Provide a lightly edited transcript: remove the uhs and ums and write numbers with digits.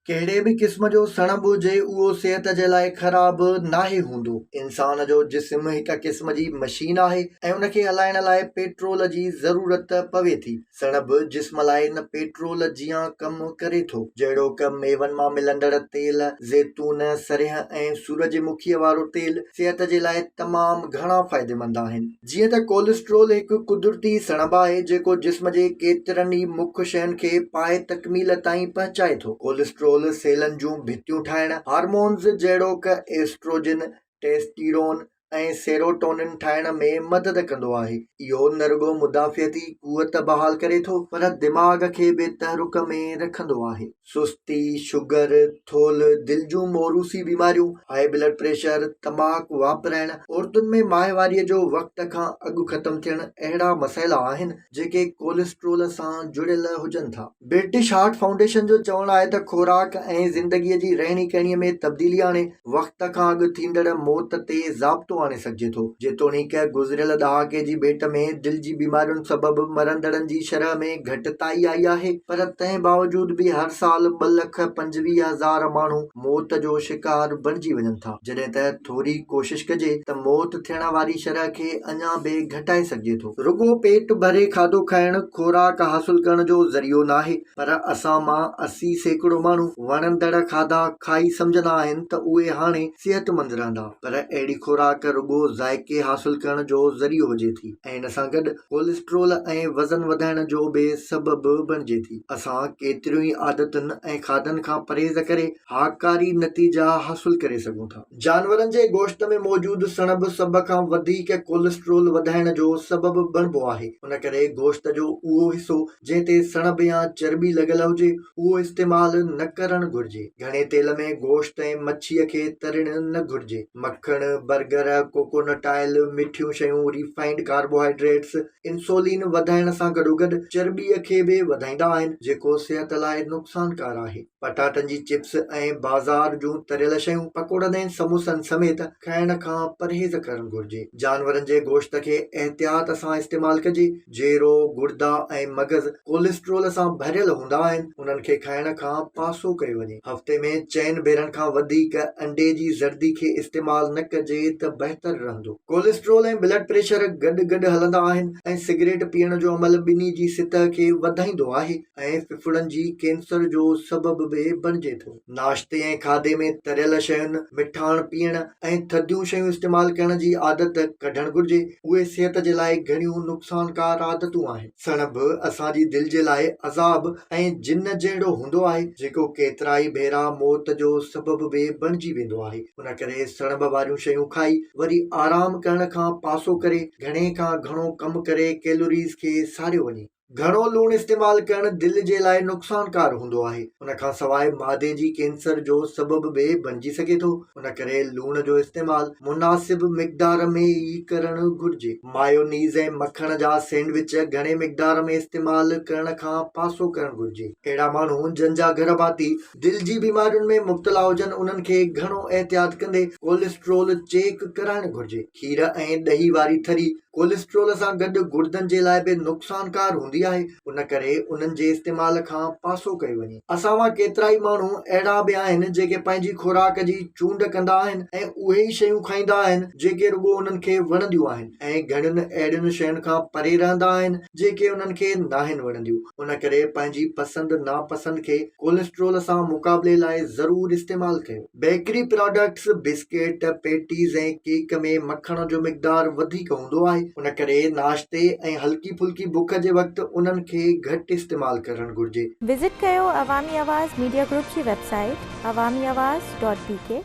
कहिड़े बि क़िस्म जो सणभु हुजे उहो सिहत जे लाइ ख़राब नाहे हूंदो। इंसान जो जिस्म हिक क़िस्म जी मशीन आहे ऐं उनखे हलाइण लाइ पेट्रोल जी ज़रूरत पवे थी। सणभु जिस्म लाइ इन पेट्रोल जियां कमु करे थो। जहिड़ोक मेवनि मां मिलंदड़ तेल, ज़ैतून, सरियह ऐं सूरजमुखीअ वारो तेल सिहत जे लाइ तमामु घणा फ़ाइदेमंद आहिनि। जीअं त कोलेस्ट्रोल हिकु कुदरती सणभु आहे जेको जिस्म जे केतिरनि ई मुख्य शयुनि खे पाए तकमील ताईं पहुचाए थो। कोलेस्ट्रोल सेलनि जूं भितियूं ठाहिण, हार्मोन्स जहिड़ोक एस्ट्रोजन, टेस्टीरोन ऐं सेरोटोनिन ठाहिण में मदद कंदो आहे। इहो न रुगो मुदाफ़ियती क़ुवत बहाल करे थो पर दिमाग़ खे बि तहरुक में रखंदो आहे। सुस्ती, शुगर, थोल, दिलि जूं मोरूसी बीमारियूं, हाई ब्लड प्रेशर, तंबाकू वापराइण, औरतुनि में माहिवारीअ जो वक़्त खां अॻु ख़तमु थियण अहिड़ा मसइला आहिनि जेके कोलेस्ट्रोल सां जुड़ियल हुजनि था। ब्रिटिश हार्ट फाउंडेशन जो चवणु आहे त खुराक ऐं ज़िंदगीअ जी रहणी करणीअ में तब्दीली आणे वक़्त खां अॻु थींदड़ मौत ते ज़ाब्तो आणे सघिजे थो। जेतोणीक गुज़िरियल ॾहाके जी भेट में दिलि जी बीमारियुनि सबबि मरंदड़नि जी शरह में घटिताई आई आहे, पर तंहिं बावजूद बि हर साल 2,25,000 माण्हू मौत जो शिकार बणिजी वञनि था। जॾहिं त थोरी कोशिश कजे त मौत थियण वारी शरह खे अञा बि घटाए सघिजे थो। रुगो पेट भरे खाधो खाइण खुराक हासिल करण जो ज़रियो नाहे, पर असां मां 80% माण्हू वणंदड़ खाधा खाई सम्झंदा आहिनि त उहे हाणे सिहतमंद रहंदा, पर अहिड़ी खुराक रुगो ज़ाइके हासिल करण जो ज़रियो हुजे थी ऐं इन सां गॾु कोलेस्ट्रोल ऐं वज़न वधाइण जो बि सबबु बणिजे थी। असां केतिरियूं ई आदतुनि ऐं खाधनि खां परहेज़ करे हाकारी नतीजा हासिल करे सघूं था। जानवरनि जे गोश्त में मौजूदु सणभु सभ खां वधीक कोलेस्ट्रोल वधाइण जो सबबु बणिबो आहे। उन करे गोश्त जो उहो हिसो जंहिं ते सणभ या चर्बी लॻल हुजे उहो इस्तेमालु न करणु घुर्जे। घणे तेल में गोश्त ऐं मच्छीअ खे तरणु न घुर्जे। मखण, बर्गर, कोकोनट ऑयल, मिठियूं शयूं, रिफाइंड कार्बोहाइड्रेट्स इंसुलिन वधाइण सां गॾोगॾु चर्बीअ खे बि वधाईंदा आहिनि जेको सिहत लाइ नुक़सानकार आहे। पटाटनि जी चिप्स ऐं बाज़ार जूं तरियल शयूं, पकोड़नि ऐं समोसनि समेत खाइण खां परहेज़ करणु घुर्जे। जानवरनि जे गोश्त खे एहतियात सां इस्तेमालु कजे। जेरो, गुर्दा ऐं मग़ज़ कोलेस्ट्रोल सां भरियल हूंदा आहिनि, उन्हनि खे खाइण खां पासो कयो वञे। हफ़्ते में 4 भेरनि खां वधीक अंडे जी ज़र्दी खे इस्तेमालु न कजे त बहितर रहंदो। कोलेस्ट्रोल ऐं ब्लड प्रेशर गॾु हलंदा आहिनि ऐं सिगरेट पीअण जो अमल ॿिन्ही जी सतह खे वधाईंदो आहे ऐं फिफड़नि जी कैंसर जो सबबु बि बणिजे थो। नाश्ते ऐं खाधे में तरियल शयुनि, मिठाण पीअण ऐं थधियूं शयूं इस्तेमालु करण जी आदत कढणु घुर्जे। उहे सिहत जे लाइ घणियूं नुक़सानकार आदतूं आहिनि। सणभु असांजी दिलि जे लाइ अज़ाब ऐं जिन जहिड़ो हूंदो आहे जेको केतिरा ई भेरा मौत जो सबबु बि बणिजी वेंदो आहे। उन करे सणभ वारियूं शयूं खाई वरी आराम करण खां पासो करे घणे खां घणो कमु करे कैलोरीज़ खे सारियो वञे। घणो लूणु इस्तेमालु करणु दिलि जे लाइ नुक़सानकार हूंदो आहे। उन खां सवाइ मादे जी कैंसर जो सबबु बि बणिजी सघे थो। उन करे लूण जो इस्तेमालु मुनासिब मिक़दार में ई करणु घुर्जे। मायोनीज़ ऐं मखण जा सैंडविच घणे मिक़दार में इस्तेमालु करण खां पासो करणु घुर्जे। अहिड़ा माण्हू जंहिंजा घर भाती दिलि जी बीमारियुनि में मुब्तला हुजनि उन्हनि खे घणो एहतियात कंदे कोलेस्ट्रोल चेक कराइणु घुर्जे। खीर ऐं ॾही वारी थरी कोलेस्ट्रोल सां गॾु गुर्दनि जे लाइ बि नुक़सानकार हूंदी आहे। उन करे उन्हनि जे इस्तेमाल खां पासो कयो वञे। असां मां केतिरा ई माण्हू अहिड़ा बि आहिनि जेके पंहिंजी खुराक जी चूंड कंदा आहिनि ऐं उहे ई शयूं खाईंदा आहिनि जेके रुगो उन्हनि खे वणंदियूं आहिनि ऐं घणियुनि अहिड़ियुनि शयुनि खां परे रहंदा आहिनि जेके उन्हनि खे नाहिनि वणंदियूं। उन करे पंहिंजी पसंदि नापसंदि खे कोलेस्ट्रोल सां मुक़ाबले लाइ ज़रूरु इस्तेमालु कयो। बेकरी प्रोडक्ट्स, बिस्किट, पेटीज़ ऐं केक में मखण जो मिक़दार वधीक हूंदो आहे। उन करे नाश्ते ऐं हल्की फुल्की बुख जे वक़्तु उन्हनि खे घटि इस्तेमालु करणु घुर्जे। विज़िट कयो अवामी आवाज़ मीडिया ग्रुप जी वेबसाइट awamiawaz.pk